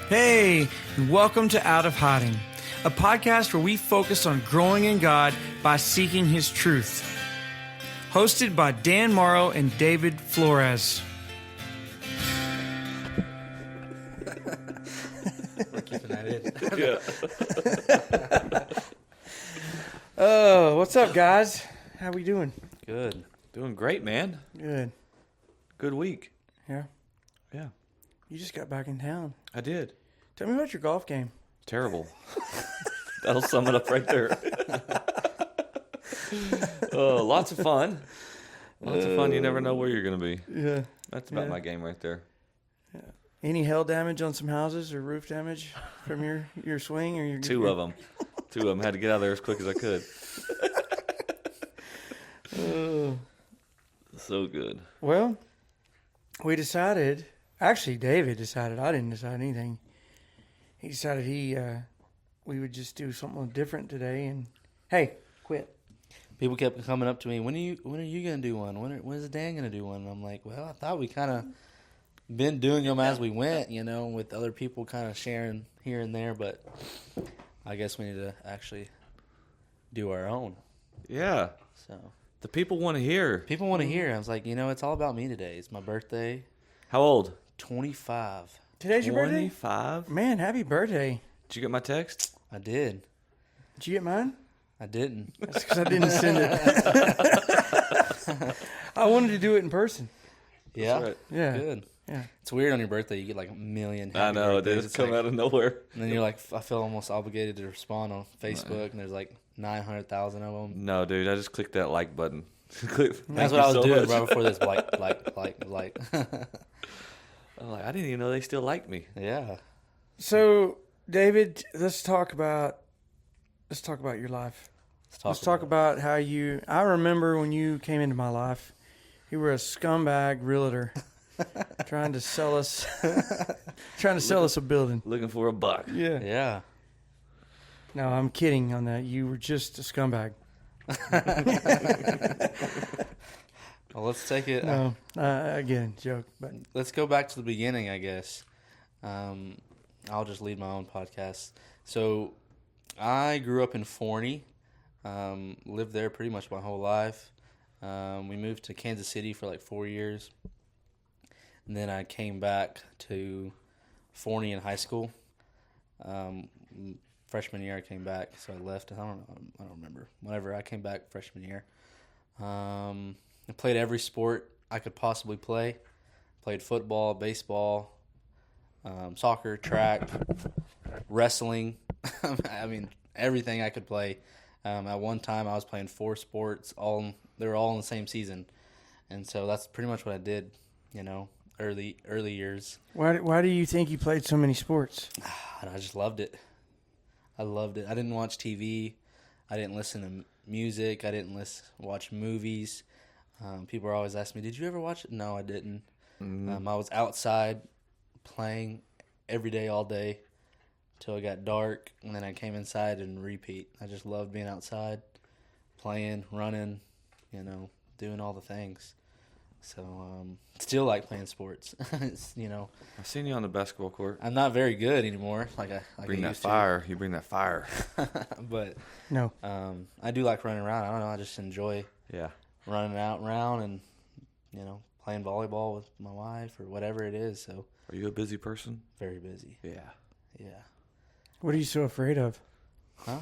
Hey, and welcome to Out of Hiding, a podcast where we focus on growing in God by seeking His truth. Hosted by Dan Morrow and David Flores. We're keeping that in. Yeah. Oh, what's up, guys? How we doing? Good. Doing great, man. Good. Good week. Yeah. Yeah. You just got back in town. I did. Tell me about your golf game. Terrible. That'll sum it up right there. Lots of fun. Lots of fun. You never know where you're going to be. Yeah. That's about my game right there. Yeah. Any hail damage on some houses or roof damage from your swing or your Two of them. Had to get out of there as quick as I could. So good. Well, we decided. Actually, David decided. I didn't decide anything. He decided we would just do something different today. And hey, quit. People kept coming up to me. When are you gonna do one? When is Dan gonna do one? And I'm like, well, I thought we kind of been doing them as we went, with other people kind of sharing here and there. But I guess we need to actually do our own. Yeah. So the people want to hear. people want to hear. I was like, it's all about me today. It's my birthday. How old? 25. Today's your birthday? 25. Man, happy birthday. Did you get my text? I did. Did you get mine? I didn't. That's because I didn't send it. I wanted to do it in person. Yeah. Right. Yeah. Good. Yeah. It's weird on your birthday. You get like a million. I know. They birthdays. just It's come like- out of nowhere. And then you're like, I feel almost obligated to respond on Facebook, and there's like 900,000 of them. No, dude. I just clicked that like button. That's what I was doing right before this. Like. I'm like, I didn't even know they still liked me. Yeah. So, David, let's talk about your life. Let's talk about how you. I remember when you came into my life, you were a scumbag realtor, trying to sell us a building. Looking for a buck. Yeah. Yeah. No, I'm kidding on that. You were just a scumbag. Well, let's take it. No, again, joke. But Let's go back to the beginning, I guess. I'll just lead my own podcast. So, I grew up in Forney. Lived there pretty much my whole life. We moved to Kansas City for like 4 years. And then I came back to Forney in high school. Freshman year I came back, so I left. I don't remember. Whenever I came back freshman year. I played every sport I could possibly play. Played football, baseball, soccer, track, wrestling. I mean, everything I could play. At one time, I was playing 4 sports. They were all in the same season, and so that's pretty much what I did. Early years. why do you think you played so many sports? And I just loved it. I loved it. I didn't watch TV. I didn't listen to music. I didn't watch movies. People are always asking me, "Did you ever watch it?" No, I didn't. Mm-hmm. I was outside playing every day, all day, till it got dark, and then I came inside and repeat. I just loved being outside, playing, running, doing all the things. So, still like playing sports. I've seen you on the basketball court. I'm not very good anymore. Bring that fire. You bring that fire. But No. I do like running around. I don't know. I just enjoy Yeah. running out and around and, playing volleyball with my wife or whatever it is. So Are you a busy person? very busy. Yeah. Yeah. What are you so afraid of? Huh?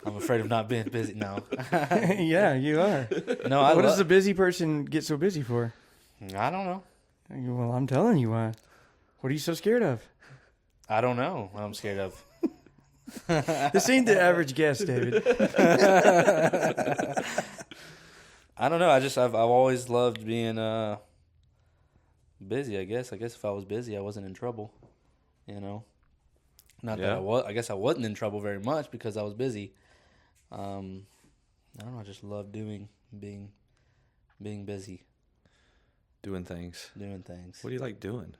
I'm afraid of not being busy. No. Yeah, you are. No, What does a busy person get so busy for? I don't know. Well, I'm telling you why. What are you so scared of? I don't know what I'm scared of. This ain't the average guest, David. I don't know. I've always loved being busy, I guess. I guess if I was busy, I wasn't in trouble, Not that Yeah. I was. I guess I wasn't in trouble very much because I was busy. I don't know. I just love being busy, Doing things. doing things. What do you like doing?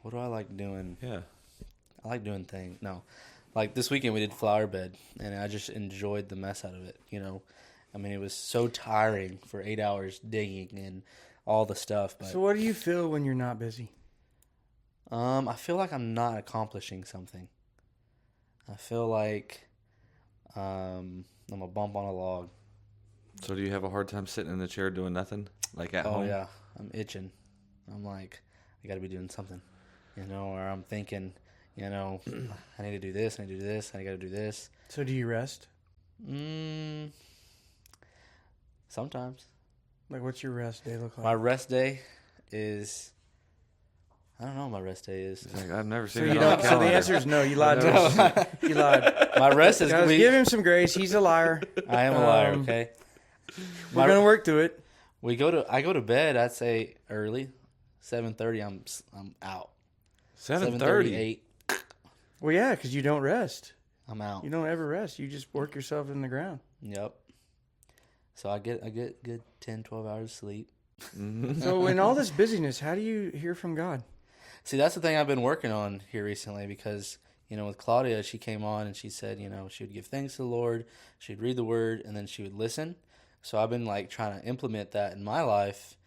What do I like doing? Yeah. I like doing things. No, like this weekend we did flower bed, and I just enjoyed the mess out of it. I mean, it was so tiring for 8 hours digging and all the stuff. But So what do you feel when you're not busy? I feel like I'm not accomplishing something. I feel like I'm a bump on a log. So do you have a hard time sitting in the chair doing nothing, like at home? Oh yeah, I'm itching. I'm like, I got to be doing something, or I'm thinking, I need to do this, I need to do this, I got to do this. So do you rest? Sometimes. Like, what's your rest day look like? My rest day is, I don't know what my rest day is. Like, I've never So seen you it on don't. the So the calendar. answer is no. You lied to us. You lied. My rest is Guys, give him some grace. He's a liar. I am a liar, okay? We're gonna work through it. I go to bed, I'd say early. 7:30 I'm out. 7:30. 8 Well, yeah, because you don't rest. I'm out. You don't ever rest. You just work yourself in the ground. Yep. So I get good 10, 12 hours of sleep. Mm-hmm. So in all this busyness, how do you hear from God? See, that's the thing I've been working on here recently because, with Claudia, she came on and she said, she would give thanks to the Lord, she'd read the word, and then she would listen. So I've been like trying to implement that in my life.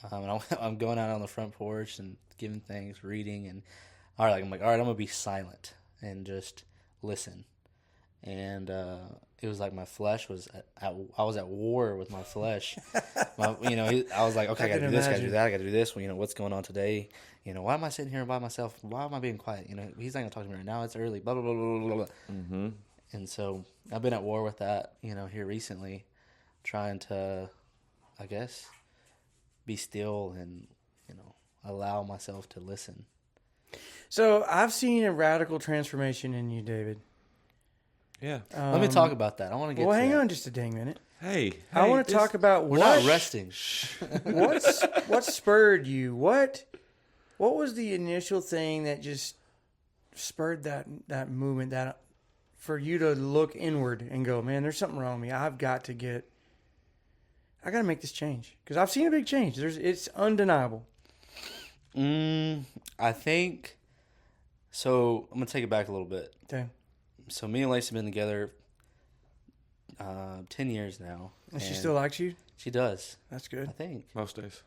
And I'm going out on the front porch and giving thanks, reading, and all right, I'm like, I'm gonna be silent and just listen. And it was like my flesh was I was at war with my flesh. I was like, okay, I gotta do this, gotta do that, I gotta do this. What's going on today? Why am I sitting here by myself? Why am I being quiet? He's not gonna talk to me right now. It's early. Blah blah blah blah blah blah. Mm-hmm. And so I've been at war with that. Here recently, trying to, I guess, be still and allow myself to listen. So I've seen a radical transformation in you, David. Yeah. Let me talk about that. I want to get. Well, to hang that. on just a dang minute. Hey, I want to talk about We're not resting. what spurred you. What was the initial thing that just spurred that movement that for you to look inward and go, man, there's something wrong with me. I got to make this change because I've seen a big change. It's undeniable. I think so. I'm gonna take it back a little bit. Okay. So me and Lacey have been together 10 years now. And she still likes you? She does. That's good. I think. Most days.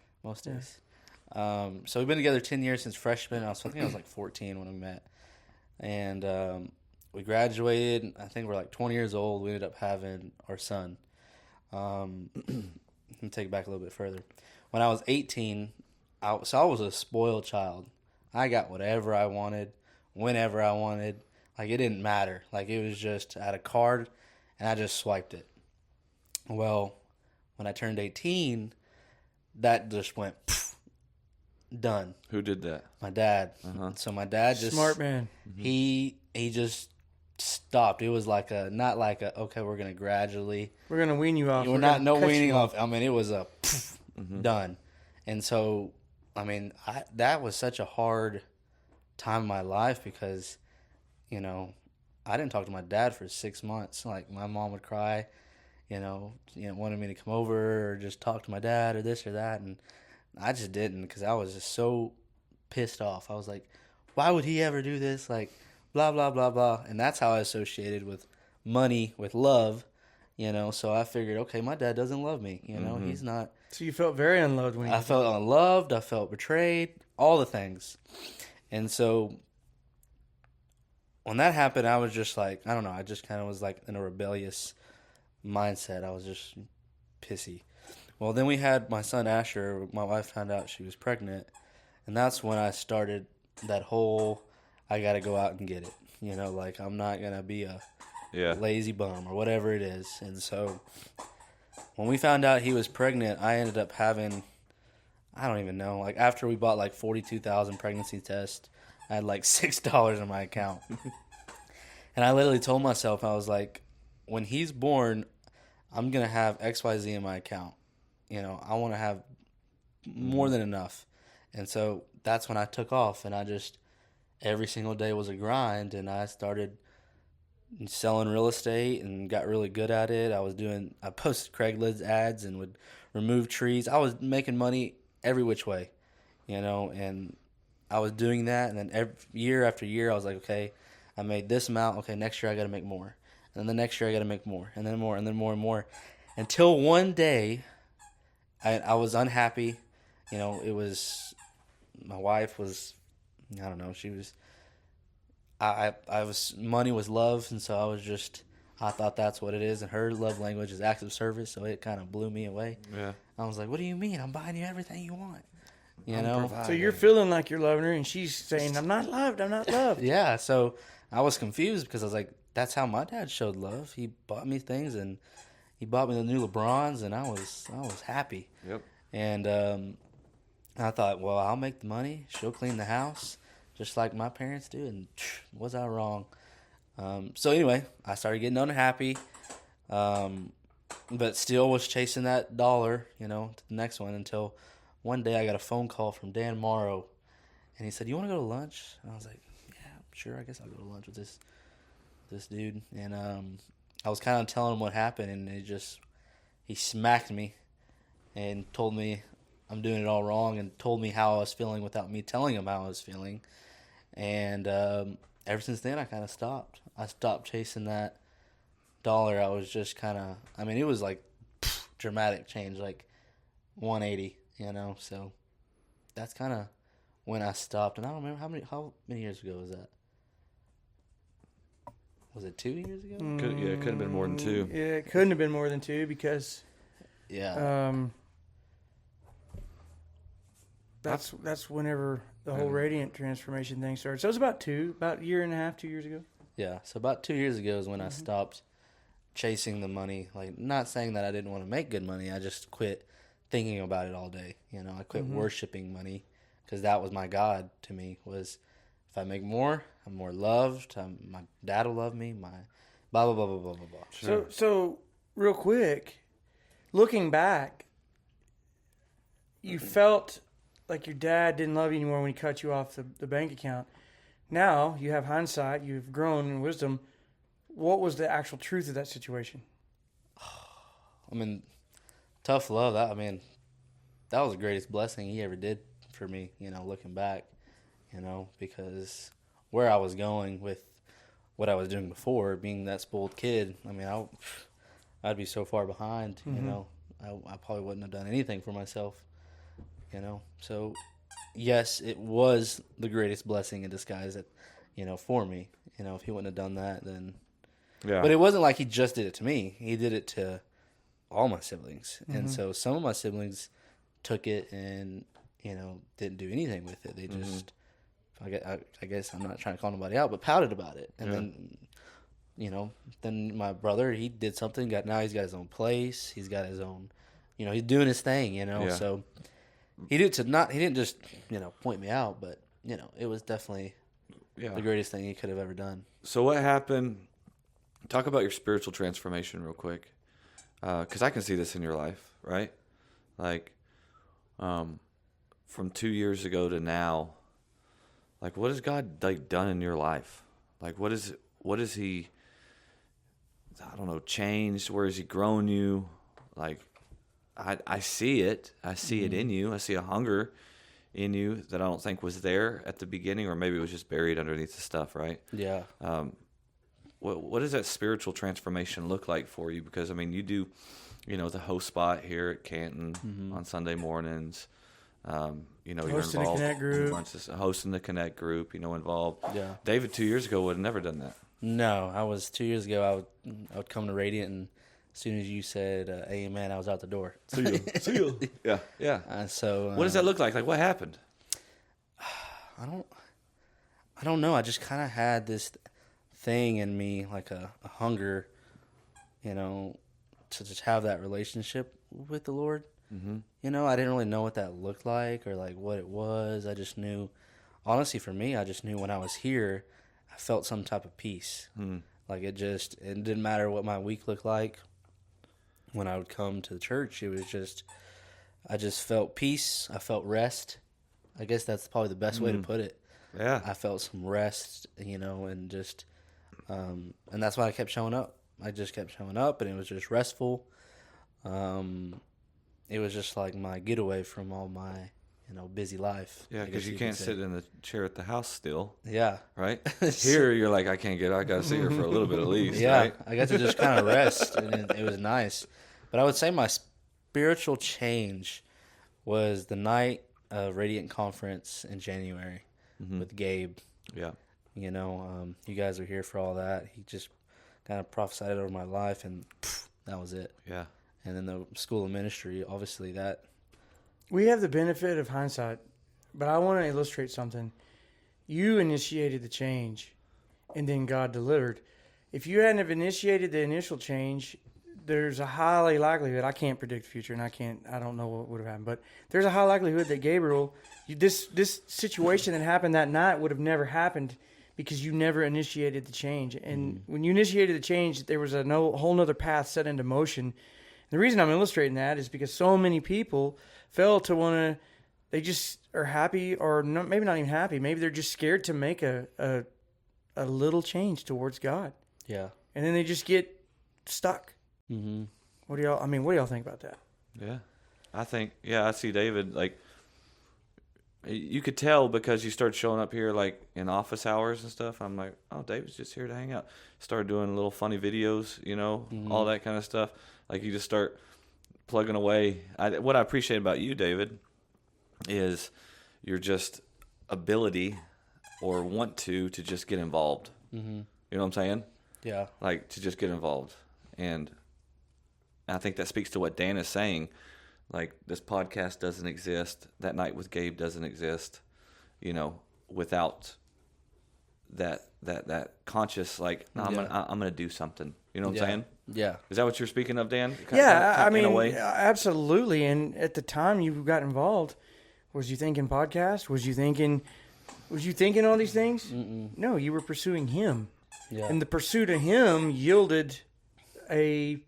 So we've been together 10 years since freshman. I think I was like 14 when we met. And we graduated. I think we're like 20 years old. We ended up having our son. Let me take it back a little bit further. When I was 18, I was a spoiled child. I got whatever I wanted, whenever I wanted. Like, it didn't matter. Like, it was just, I had a card, and I just swiped it. Well, when I turned 18, that just went, poof, done. Who did that? My dad. Uh-huh. So my dad just... Smart man. He just stopped. It was like not like okay, we're going to gradually... We're going to wean you off. We're not weaning off. I mean, it was a poof, done. And so, I mean, that was such a hard time in my life because... I didn't talk to my dad for 6 months. Like, my mom would cry, wanted me to come over or just talk to my dad or this or that. And I just didn't because I was just so pissed off. I was like, why would he ever do this? Like, blah, blah, blah, blah. And that's how I associated with money, with love, So I figured, okay, my dad doesn't love me. He's not. So you felt very unloved when I felt unloved. I felt betrayed, all the things. And so... when that happened, I was just like, I don't know, I just kind of was like in a rebellious mindset. I was just pissy. Well, then we had my son Asher. My wife found out she was pregnant, and that's when I started that whole, I got to go out and get it. Like, I'm not going to be a lazy bum or whatever it is. And so when we found out he was pregnant, I ended up having, I don't even know, like after we bought like 42,000 pregnancy tests, I had like $6 in my account. And I literally told myself, I was like, when he's born, I'm going to have XYZ in my account. I want to have more than enough. And so that's when I took off. And I just, every single day was a grind. And I started selling real estate and got really good at it. I posted Craigslist ads and would remove trees. I was making money every which way, and I was doing that, and then year after year, I was like, okay, I made this amount. Okay, next year I got to make more. And then the next year I got to make more, and then more, and then more and more. Until one day, I was unhappy. It was, my wife was, I don't know. She was. I was money was love, and so I thought that's what it is. And her love language is acts of service, so it kind of blew me away. Yeah. I was like, "What do you mean? I'm buying you everything you want." You I'm know. providing. So you're feeling like you're loving her, and she's saying, "I'm not loved. I'm not loved." Yeah. So I was confused because I was like, "That's how my dad showed love. He bought me things, and he bought me the new LeBrons, and I was happy." Yep. And I thought, well, I'll make the money. She'll clean the house, just like my parents do. And was I wrong? So anyway, I started getting unhappy, but still was chasing that dollar, to the next one until one day I got a phone call from Dan Morrow, and he said, "You want to go to lunch?" And I was like, "Yeah, sure. I guess I'll go to lunch with this dude." And I was kind of telling him what happened, and he smacked me and told me I'm doing it all wrong, and told me how I was feeling without me telling him how I was feeling. And ever since then, I kind of stopped. I stopped chasing that dollar. I was just kind of, it was like dramatic change, like 180, so that's kind of when I stopped. And I don't remember how many years ago was that? Was it 2 years ago? It could have been more than 2. Yeah, it couldn't have been more than 2 because that's whenever the whole Radiant transformation thing started. So it was about a year and a half, 2 years ago. Yeah, so about 2 years ago is when I stopped chasing the money. Like, not saying that I didn't want to make good money. I just quit thinking about it all day. I quit worshiping money because that was my God to me. Was if I make more, I'm more loved. My dad will love me. My blah blah blah blah blah blah blah. Sure. So real quick, looking back, you felt like your dad didn't love you anymore when he cut you off the bank account. Now you have hindsight, you've grown in wisdom. What was the actual truth of that situation? Tough love. That was the greatest blessing he ever did for me. Looking back, because where I was going with what I was doing before, being that spoiled kid. I'd be so far behind. I probably wouldn't have done anything for myself. So yes, it was the greatest blessing in disguise that, for me. If he wouldn't have done that, then. Yeah. But it wasn't like he just did it to me. He did it to all my siblings. And so some of my siblings took it and, didn't do anything with it. They just, I guess I'm not trying to call nobody out, but pouted about it. And then, then my brother, he did something. Now he's got his own place. He's got his own, he's doing his thing, So he didn't just, point me out, but, it was definitely the greatest thing he could have ever done. So what happened? Talk about your spiritual transformation real quick, because I can see this in your life, right? Like, from 2 years ago to now, like, what has God done in your life? Like, what is He? I don't know, changed. Where has He grown you? Like, I see it. I see it in you. I see a hunger in you that I don't think was there at the beginning, or maybe it was just buried underneath the stuff, right? Yeah. What does that spiritual transformation look like for you? Because, you do, the host spot here at Canton on Sunday mornings. You're hosting involved. A Connect group. Hosting the Connect group, involved. Yeah. David 2 years ago would have never done that. No, 2 years ago, I would come to Radiant, and as soon as you said amen, I was out the door. See you. Yeah. Yeah. So what does that look like? Like, what happened? I don't know. I just kind of had this thing in me, like a hunger, to just have that relationship with the Lord. Mm-hmm. I didn't really know what that looked like or like what it was. I just knew, honestly, for me, I just knew when I was here, I felt some type of peace. Like it didn't matter what my week looked like. When I would come to the church, it was just, I just felt peace. I felt rest. I guess that's probably the best way to put it. Yeah. I felt some rest, and just, and that's why I kept showing up. I just kept showing up, and it was just restful. It was just like my getaway from all my, busy life. Yeah, because you can't sit in the chair at the house still. Yeah. Right? Here, you're like, I got to sit here for a little bit at least. Yeah, right? I got to just kind of rest, and it was nice. But I would say my spiritual change was the night of Radiant Conference in January. with Gabe. Yeah. You know, you guys are here for all that. He just kind of prophesied over my life, and that was it. Yeah. And then the school of ministry, obviously that. We have the benefit of hindsight, but I want to illustrate something. You initiated the change, and then God delivered. If you hadn't have initiated the initial change, there's a highly likelihood, I can't predict the future, and I don't know what would have happened, but there's a high likelihood that Gabriel, this situation that happened that night would have never happened because you never initiated the change. And when you initiated the change, there was a whole nother path set into motion. The reason I'm illustrating that is because so many people fail to want to, they just are happy, or not, maybe not even happy. Maybe they're just scared to make a little change towards God. Yeah. And then they just get stuck. Mm-hmm. What do y'all think about that? Yeah. I see David, like, you could tell because you started showing up here, like, in office hours and stuff. I'm like, oh, David's just here to hang out. Started doing little funny videos, all that kind of stuff. Like, you just start plugging away. What I appreciate about you, David, is your just ability or want to just get involved. Mm-hmm. You know what I'm saying? Yeah. Like, to just get involved. And I think that speaks to what Dan is saying. Like, this podcast doesn't exist. That night with Gabe doesn't exist, without that conscious, like, no, I'm gonna do something. You know what I'm saying? Yeah. Is that what you're speaking of, Dan? Yeah, In a way? absolutely. And at the time you got involved, was you thinking podcast? Was you thinking all these things? Mm-mm. No, you were pursuing Him. Yeah. And the pursuit of Him yielded a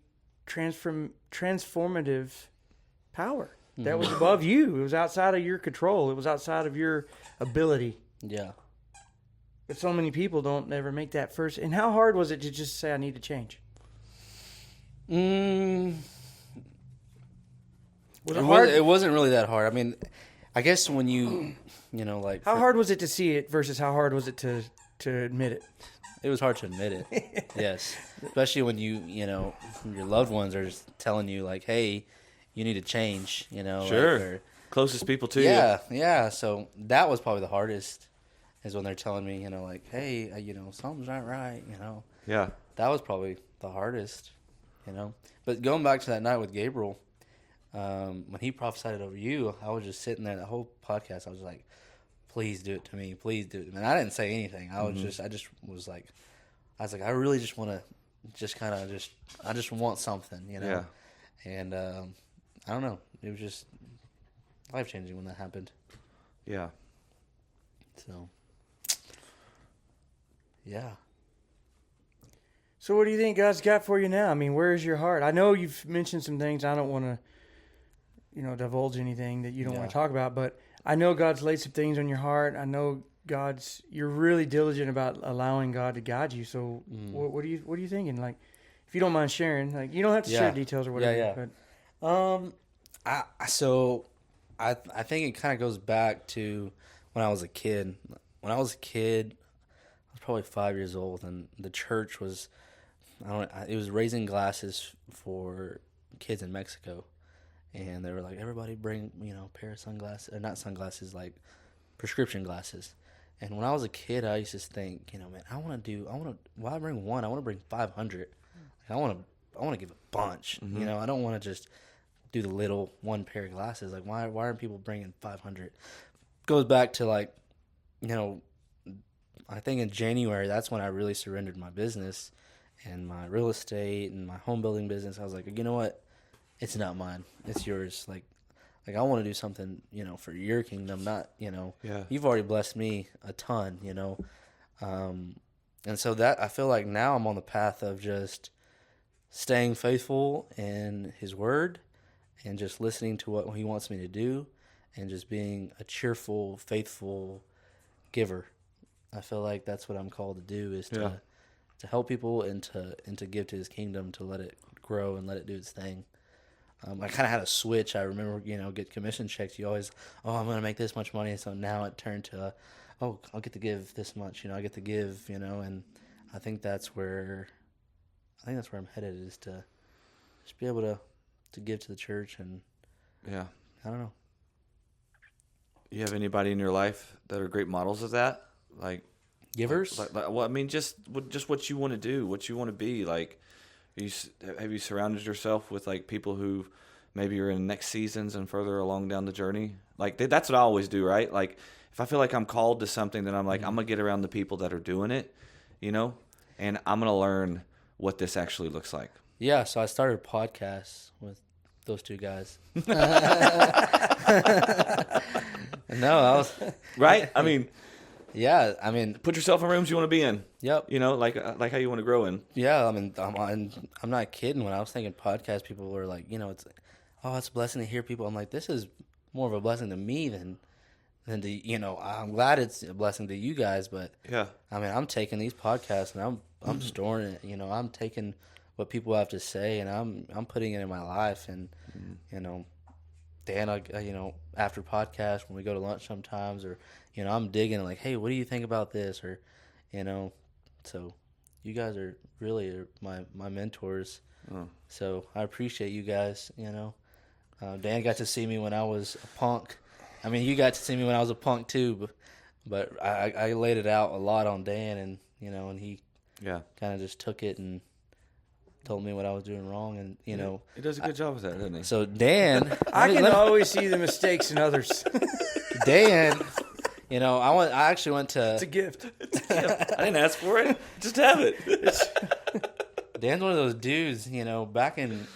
transformative power that was above you. It was outside of your control. It was outside of your ability. Yeah. But so many people don't ever make that first. And how hard was it to just say, I need to change? It Was it hard? It wasn't really that hard. I mean, I guess when like... How hard was it to see it versus how hard was it to admit it? It was hard to admit it. Yes. Especially when your loved ones are just telling you, like, hey, you need to change, Sure. Like, Closest people to you. Yeah. So that was probably the hardest, is when they're telling me, like, hey, something's not right, Yeah. That was probably the hardest, But going back to that night with Gabriel, when he prophesied it over you, I was just sitting there, the whole podcast, I was like, please do it to me. Please do it. And I didn't say anything. I was I really just want to I just want something, Yeah. And I don't know. It was just life-changing when that happened. Yeah. So, yeah. So what do you think God's got for you now? I mean, where is your heart? I know you've mentioned some things. I don't want to, divulge anything that you don't want to talk about, but I know God's laid some things on your heart. I know you're really diligent about allowing God to guide you. So what are you thinking? Like, if you don't mind sharing, like, you don't have to share details or whatever. Yeah. But. I think it kind of goes back to when I was a kid. When I was a kid, I was probably 5 years old, and the church was, it was raising glasses for kids in Mexico. And they were like, everybody bring, a pair of sunglasses, or not sunglasses, like prescription glasses. And when I was a kid, I used to think, man, why bring one? I want to bring 500. Like, I want to give a bunch. Mm-hmm. I don't want to just do the little one pair of glasses. Like, why aren't people bringing 500? Goes back to, like, I think in January, that's when I really surrendered my business and my real estate and my home building business. I was like, you know what? It's not mine. It's yours. Like I want to do something, for your kingdom, not, Yeah. You've already blessed me a ton, and so that, I feel like now I'm on the path of just staying faithful in His Word and just listening to what He wants me to do and just being a cheerful, faithful giver. I feel like that's what I'm called to do, is to help people and to give to His kingdom, to let it grow and let it do its thing. I kind of had a switch. I remember, get commission checks. You always, I'm going to make this much money. So now it turned to, I'll get to give this much, I get to give, and I think that's where I'm headed, is to just be able to give to the church. And yeah, I don't know. You have anybody in your life that are great models of that? Like Givers? well, I mean, just what you want to do, what you want to be. Like, have you surrounded yourself with like people who maybe are in next seasons and further along down the journey? Like that's what I always do, right? Like if I feel like I'm called to something, then I'm like, I'm gonna get around the people that are doing it, and I'm gonna learn what this actually looks like. Yeah, so I started a podcast with those two guys. No, I was right. I mean, yeah. I mean, put yourself in rooms you want to be in. Yep. Like how you want to grow in. Yeah. I mean, I'm not kidding. When I was thinking podcast, people were like, it's a blessing to hear people. I'm like, this is more of a blessing to me than to I'm glad it's a blessing to you guys, but yeah. I mean, I'm taking these podcasts and I'm storing it. I'm taking what people have to say and I'm putting it in my life and Dan, after podcast when we go to lunch sometimes, or I'm digging like, hey, what do you think about this, or so you guys are really my mentors. Oh. So I appreciate you guys. Dan got to see me when I was a punk. I mean, you got to see me when I was a punk too, but I laid it out a lot on Dan, and and he kind of just took it and told me what I was doing wrong, and he does a good job with that, doesn't he? So Dan, I can always see the mistakes in others. Dan, I actually went to. It's a gift. I didn't ask for it. Just have it. Dan's one of those dudes. Back in,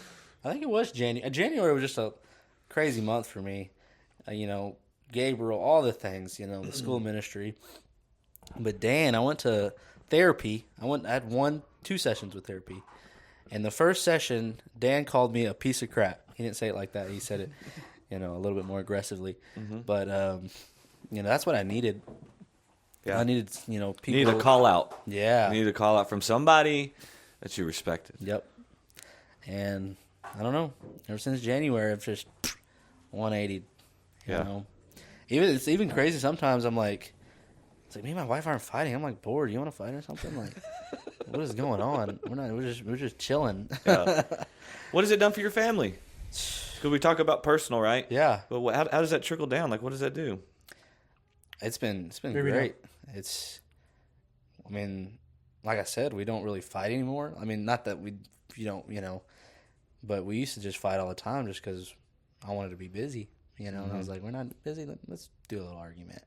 I think it was January. January was just a crazy month for me. Gabriel, all the things. The school ministry. But Dan, I went to therapy. I had 2 sessions with therapy. And the first session, Dan called me a piece of crap. He didn't say it like that. He said it, a little bit more aggressively. Mm-hmm. But, that's what I needed. Yeah. I needed, people. You need a call out. Yeah. You need a call out from somebody that you respected. Yep. And I don't know. Ever since January, I've just 180. You know. It's even crazy. Sometimes I'm like, it's like me and my wife aren't fighting. I'm like bored. You want to fight or something? Like, what is going on? We're just chilling. Yeah. What has it done for your family? Because we talk about personal, right? Yeah. But how does that trickle down? Like, what does that do? It's been great. I mean, like I said, we don't really fight anymore. I mean, not that but we used to just fight all the time just because I wanted to be busy, And I was like, we're not busy. Let's do a little argument.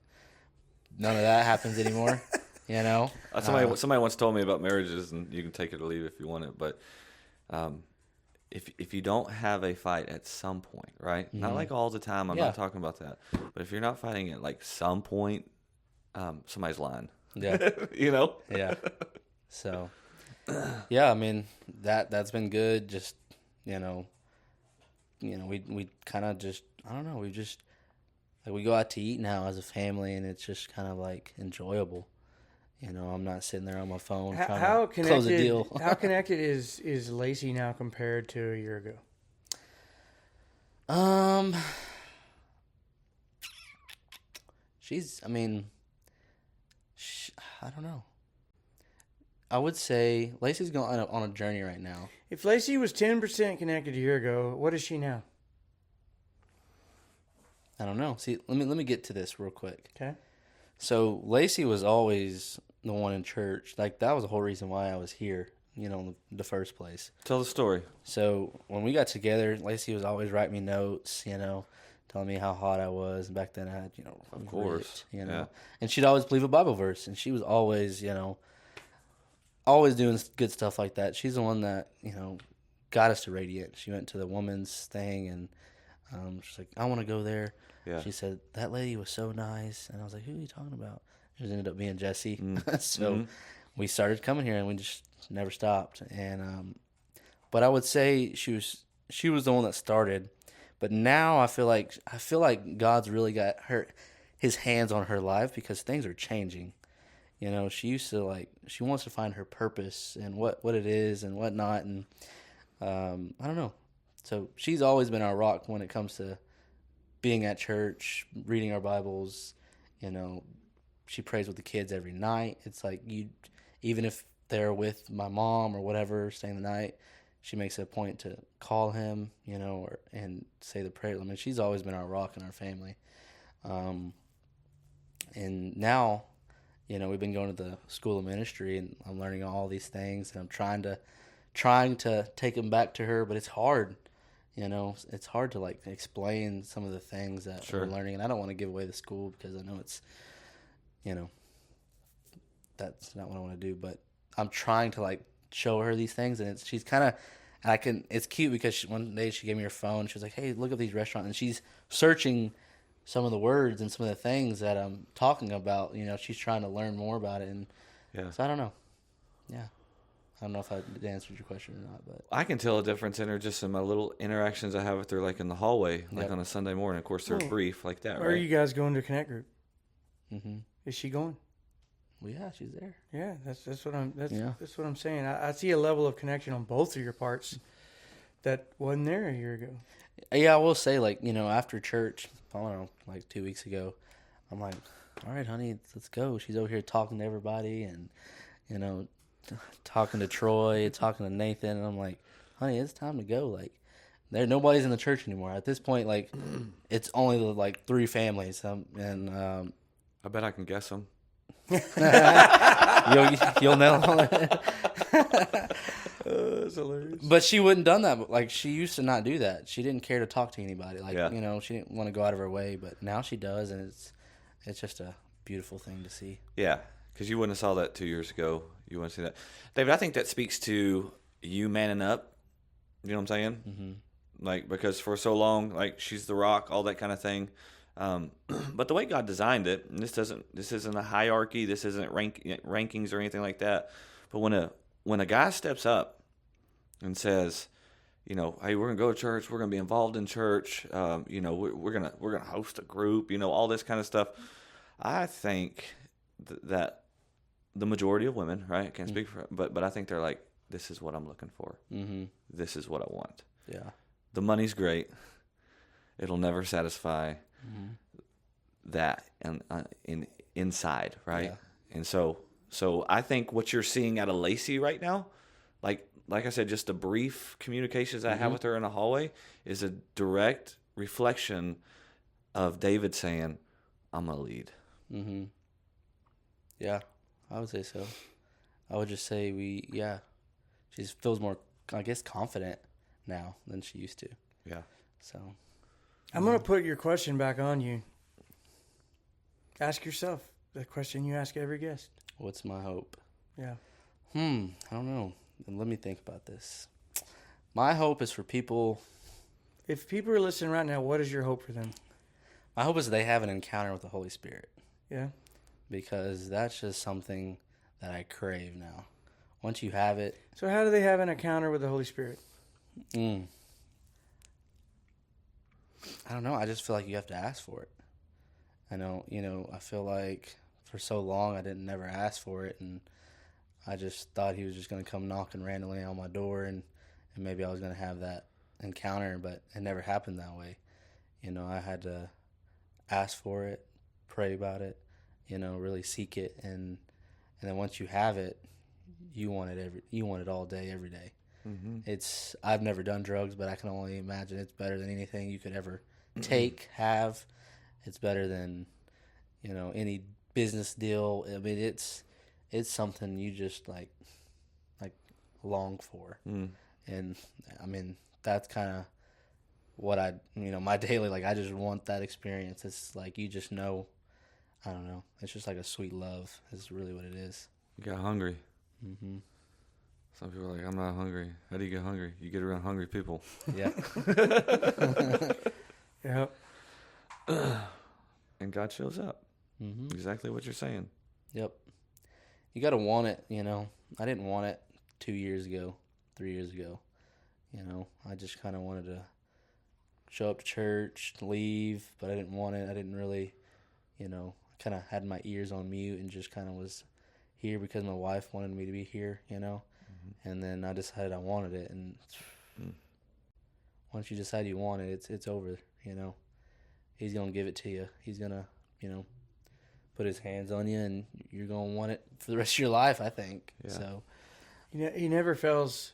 None of that happens anymore. Somebody once told me about marriages, and you can take it or leave it if you want it. But if you don't have a fight at some point, right? Mm-hmm. Not like all the time. I'm not talking about that. But if you're not fighting at like some point, somebody's lying. Yeah. Yeah. So, I mean that's been good. Just we kind of just I don't know. We just like we go out to eat now as a family, and it's just kind of like enjoyable. I'm not sitting there on my phone trying to close a deal. How connected is Lacey now compared to a year ago? I don't know. I would say Lacey's going on a journey right now. If Lacey was 10% connected a year ago, what is she now? I don't know. See, let me get to this real quick. Okay. So Lacey was always the one in church. Like that was the whole reason why I was here, in the first place. Tell the story. So when we got together, Lacey was always writing me notes, telling me how hot I was. And back then I had, of course, yeah. And she'd always believe a Bible verse, and she was always, always doing good stuff like that. She's the one that, got us to Radiant. She went to the woman's thing, and she's like, I want to go there. Yeah. She said, that lady was so nice. And I was like, who are you talking about? It ended up being Jessie. So we started coming here, and we just never stopped. And but I would say she was the one that started. But now I feel like God's really got his hands on her life because things are changing. She used to she wants to find her purpose and what it is and whatnot. And I don't know. So she's always been our rock when it comes to being at church, reading our Bibles. She prays with the kids every night. It's like even if they're with my mom or whatever, staying the night, she makes it a point to call him, and say the prayer. I mean, she's always been our rock in our family. And now, we've been going to the school of ministry, and I'm learning all these things, and I'm trying to take them back to her, but it's hard. It's hard to like explain some of the things that we're learning, and I don't want to give away the school because I know it's, that's not what I want to do. But I'm trying to like show her these things, and she's kind of, it's cute because one day she gave me her phone. She was like, "Hey, look at these restaurants," and she's searching some of the words and some of the things that I'm talking about. She's trying to learn more about it, and so I don't know. Yeah. I don't know if I answered your question or not, but I can tell a difference in her just in my little interactions I have with her, like in the hallway, like on a Sunday morning. Of course, they're brief like that, right? Are you guys going to Connect Group? Mm-hmm. Is she going? Well, yeah, she's there. Yeah, that's what I'm saying. I see a level of connection on both of your parts that wasn't there a year ago. Yeah, I will say, like, after church, I don't know, like 2 weeks ago, I'm like, all right, honey, let's go. She's over here talking to everybody and, talking to Troy, talking to Nathan, and I'm like, honey, it's time to go. Like, nobody's in the church anymore. At this point, like, it's only like 3 families, and I bet I can guess them. you'll know. That's hilarious. But she wouldn't done that. Like, she used to not do that. She didn't care to talk to anybody. Like, she didn't want to go out of her way. But now she does, and it's just a beautiful thing to see. Yeah, because you wouldn't have saw that 2 years ago. You wouldn't see that, David. I think that speaks to you manning up. You know what I'm saying? Mm-hmm. Like, because for so long, like, she's the rock, all that kind of thing. But the way God designed it, and this isn't a hierarchy. This isn't rankings or anything like that. But when a guy steps up and says, hey, we're gonna go to church, we're gonna be involved in church, we're gonna host a group, all this kind of stuff. I think that the majority of women, right? I can't speak for, but I think they're like, this is what I'm looking for. Mm-hmm. This is what I want. Yeah. The money's great. It'll never satisfy that inside, right? Yeah. And so I think what you're seeing out of Lacey right now, like I said, just the brief communications I have with her in the hallway is a direct reflection of David saying, I'm going to lead. Mm-hmm. Yeah, I would say so. I would just say she feels more, I guess, confident now than she used to. Yeah. So I'm going to put your question back on you. Ask yourself the question you ask every guest. What's my hope? Yeah. I don't know. Let me think about this. My hope is for people. If people are listening right now, what is your hope for them? My hope is they have an encounter with the Holy Spirit. Yeah. Because that's just something that I crave now. Once you have it. So how do they have an encounter with the Holy Spirit? I don't know. I just feel like you have to ask for it. I know, I feel like for so long I didn't never ask for it, and I just thought he was just going to come knocking randomly on my door, and maybe I was going to have that encounter, but it never happened that way. I had to ask for it, pray about it, really seek it, and then once you have it, you want it all day, every day. Mm-hmm. I've never done drugs, but I can only imagine it's better than anything you could ever take, have. It's better than, any business deal. I mean, it's something you just like long for. And I mean, that's kind of what my daily, I just want that experience. It's like, you just know, I don't know. It's just like a sweet love is really what it is. You got hungry. Mm-hmm. Some people are like, I'm not hungry. How do you get hungry? You get around hungry people. Yeah. Yeah. And God shows up. Mm-hmm. Exactly what you're saying. Yep. You got to want it, I didn't want it 2 years ago, 3 years ago. I just kind of wanted to show up to church, leave, but I didn't want it. I didn't really, kind of had my ears on mute and just kind of was here because my wife wanted me to be here, Mm-hmm. And then I decided I wanted it. And once you decide you want it, it's over, He's going to give it to you. He's going to, put his hands on you, and you're going to want it for the rest of your life, I think. Yeah. So, he never fails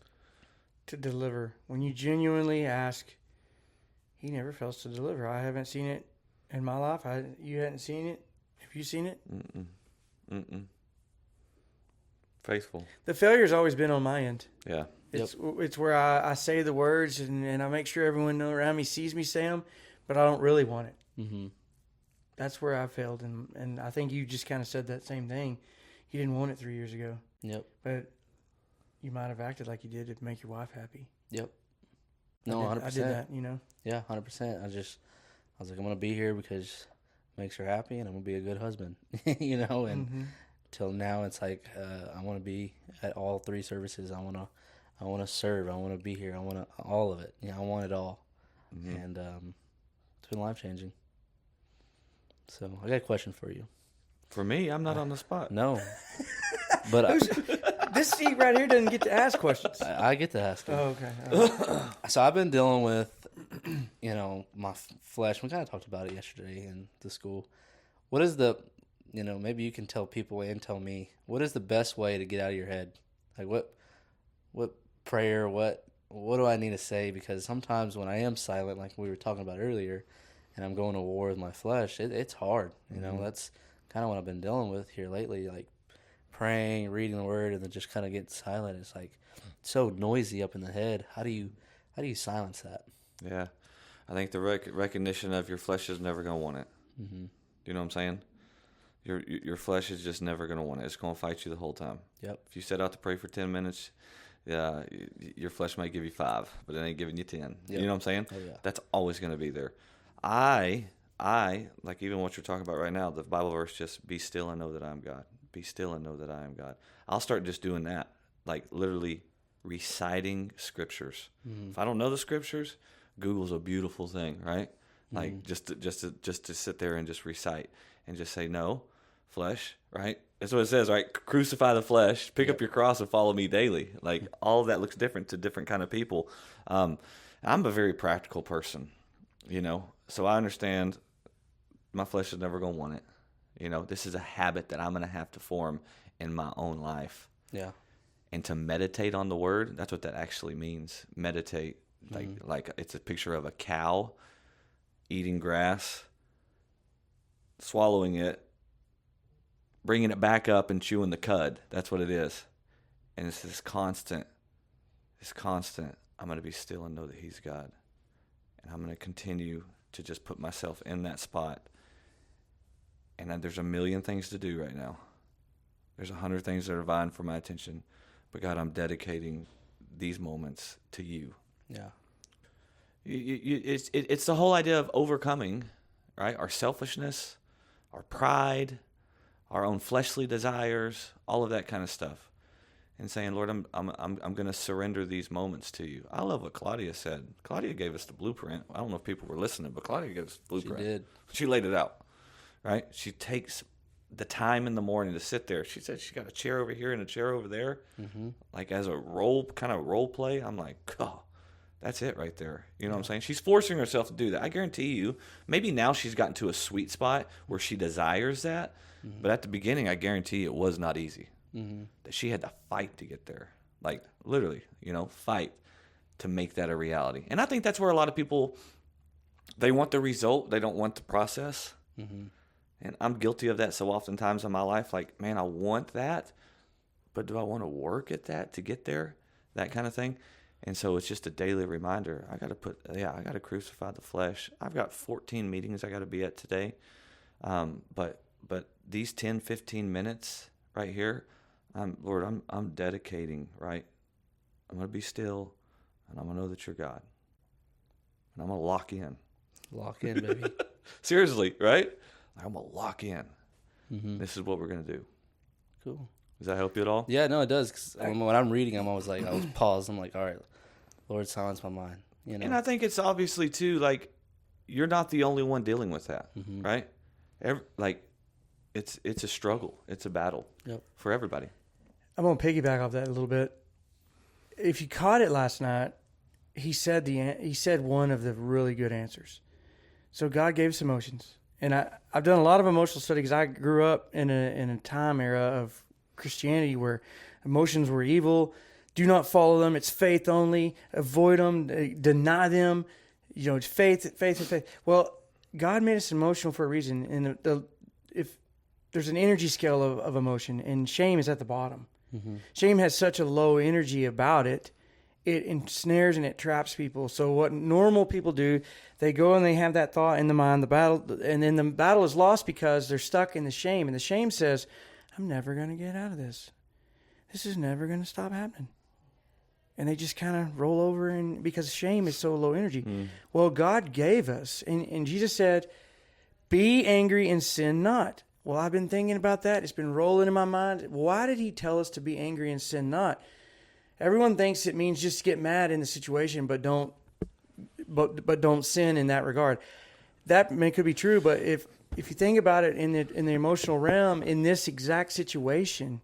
to deliver. When you genuinely ask, he never fails to deliver. I haven't seen it in my life. You hadn't seen it. Have you seen it? Mm-mm. Faithful. The failure's always been on my end. Yeah. It's where I say the words and I make sure everyone around me sees me say them, but I don't really want it. Mm-hmm. That's where I failed, and I think you just kind of said that same thing. You didn't want it 3 years ago. Yep. But you might have acted like you did to make your wife happy. Yep. No, 100%. I did that, you know? Yeah, 100%. I was like, I'm going to be here because it makes her happy and I'm going to be a good husband, you know? And till now, it's like, I want to be at all 3 services. I want to serve. I want to be here. I want all of it. You know, I want it all. Mm-hmm. And it's been life-changing. So I got a question for you. For me, I'm not on the spot. No. But this seat right here doesn't get to ask questions. I get to ask them. Oh, okay. So I've been dealing with, you know, my flesh. We kind of talked about it yesterday in the school. What is the, you know, maybe you can tell people and tell me, what is the best way to get out of your head? Like what prayer, what do I need to say? Because sometimes when I am silent, like we were talking about earlier, and I'm going to war with my flesh, it's hard. You know, that's kind of what I've been dealing with here lately, like praying, reading the word, and then just kind of getting silent. It's like so noisy up in the head. How do you silence that? Yeah, I think the recognition of your flesh is never going to want it. Mm-hmm. You know what I'm saying? Your flesh is just never going to want it. It's going to fight you the whole time. Yep. If you set out to pray for 10 minutes, yeah, your flesh might give you 5, but it ain't giving you 10. Yep. You know what I'm saying? Oh, yeah. That's always going to be there. I like even what you're talking about right now, the Bible verse, just be still and know that I am God. Be still and know that I am God. I'll start just doing that, like literally reciting scriptures. Mm-hmm. If I don't know the scriptures, Google's a beautiful thing, right? Like just to sit there and just recite and just say, no, flesh, right? That's what it says, right? Crucify the flesh, pick up your cross and follow me daily. Like all of that looks different to different kind of people. I'm a very practical person, you know, so I understand my flesh is never going to want it. You know, this is a habit that I'm going to have to form in my own life. Yeah. And to meditate on the word, that's what that actually means. Meditate. Like it's a picture of a cow eating grass, swallowing it, bringing it back up and chewing the cud. That's what it is. And it's this constant, I'm going to be still and know that he's God. And I'm going to continue to just put myself in that spot. And there's a million things to do right now. There's 100 things that are vying for my attention. But God, I'm dedicating these moments to you. Yeah. It's the whole idea of overcoming, right? Our selfishness, our pride, our own fleshly desires, all of that kind of stuff. And saying, Lord, I'm going to surrender these moments to you. I love what Claudia said. Claudia gave us the blueprint. I don't know if people were listening, but Claudia gave us the blueprint. She did. She laid it out, right? She takes the time in the morning to sit there. She said she got a chair over here and a chair over there, like as a role play. I'm like, oh, that's it right there. You know what I'm saying? She's forcing herself to do that. I guarantee you, maybe now she's gotten to a sweet spot where she desires that. But at the beginning, I guarantee it was not easy. That she had to fight to get there. Like literally, you know, fight to make that a reality. And I think that's where a lot of people, they want the result. They don't want the process. And I'm guilty of that so oftentimes in my life. Like, man, I want that, but do I want to work at that to get there? That kind of thing. And so it's just a daily reminder. I got to crucify the flesh. I've got 14 meetings I got to be at today. But these 10, 15 minutes right here, Lord, I'm dedicating, right? I'm going to be still, and I'm going to know that you're God. And I'm going to lock in. Lock in, baby. Seriously, right? I'm going to lock in. This is what we're going to do. Cool. Does that help you at all? Yeah, no, it does. 'Cause when I'm reading, I was paused. I'm like, all right, Lord, silence my mind. You know? And I think it's obviously, too, like, you're not the only one dealing with that, right? It's a struggle. It's a battle for everybody. I'm going to piggyback off that a little bit. If you caught it last night, he said one of the really good answers. So God gave us emotions. And I've done a lot of emotional study because I grew up in a time era of Christianity where emotions were evil. Do not follow them. It's faith only. Avoid them. Deny them. You know, it's faith. Well, God made us emotional for a reason. And if there's an energy scale of emotion, and shame is at the bottom. Mm-hmm. Shame has such a low energy about it. It ensnares and it traps people. So what normal people do, they go and they have that thought in the mind, and then the battle is lost because they're stuck in the shame. And the shame says, I'm never going to get out of this. This is never going to stop happening. And they just kind of roll over, and because shame is so low energy. Well, God gave us, and Jesus said, be angry and sin not. Well, I've been thinking about that. It's been rolling in my mind. Why did he tell us to be angry and sin not? Everyone thinks it means just get mad in the situation, but don't sin in that regard. That could be true, but if you think about it in the emotional realm, in this exact situation,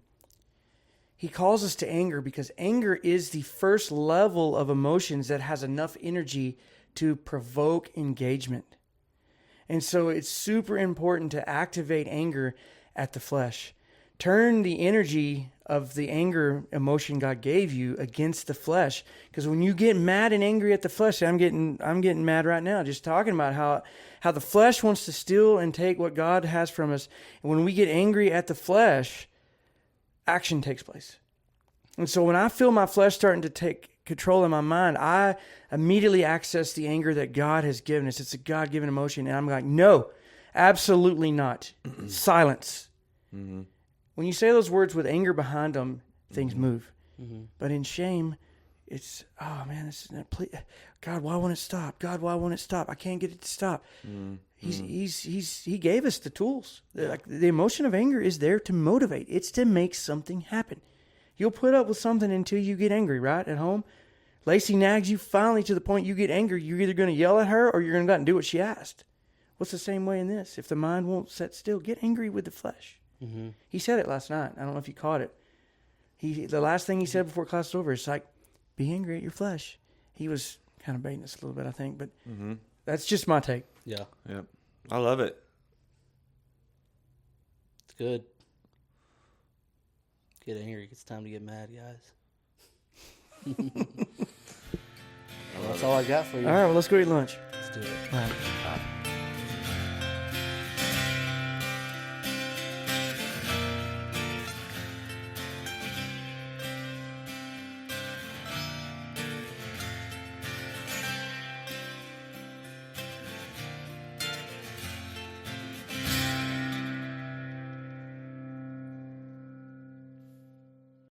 he calls us to anger because anger is the first level of emotions that has enough energy to provoke engagement. And so it's super important to activate anger at the flesh. Turn the energy of the anger emotion God gave you against the flesh. Because when you get mad and angry at the flesh, I'm getting mad right now just talking about how the flesh wants to steal and take what God has from us. And when we get angry at the flesh, action takes place. And so when I feel my flesh starting to take control of my mind, I immediately access the anger that God has given us. It's a God-given emotion. And I'm like, no, absolutely not. Silence. Mm-hmm. When you say those words with anger behind them, things move. Mm-hmm. But in shame, it's, oh man, God, why won't it stop? God, why won't it stop? I can't get it to stop. Mm-hmm. He gave us the tools. The emotion of anger is there to motivate. It's to make something happen. You'll put up with something until you get angry, right? At home, Lacey nags you finally to the point you get angry. You're either going to yell at her or you're going to go out and do what she asked. What's the same way in this? If the mind won't sit still, get angry with the flesh. Mm-hmm. He said it last night. I don't know if you caught it. The last thing he said before class was over is like, be angry at your flesh. He was kind of baiting us a little bit, I think, but that's just my take. Yeah. Yep. I love it. It's good. Get angry. It's time to get mad, guys. That's all I got for you. All right, well, let's go eat lunch. Let's do it. All right.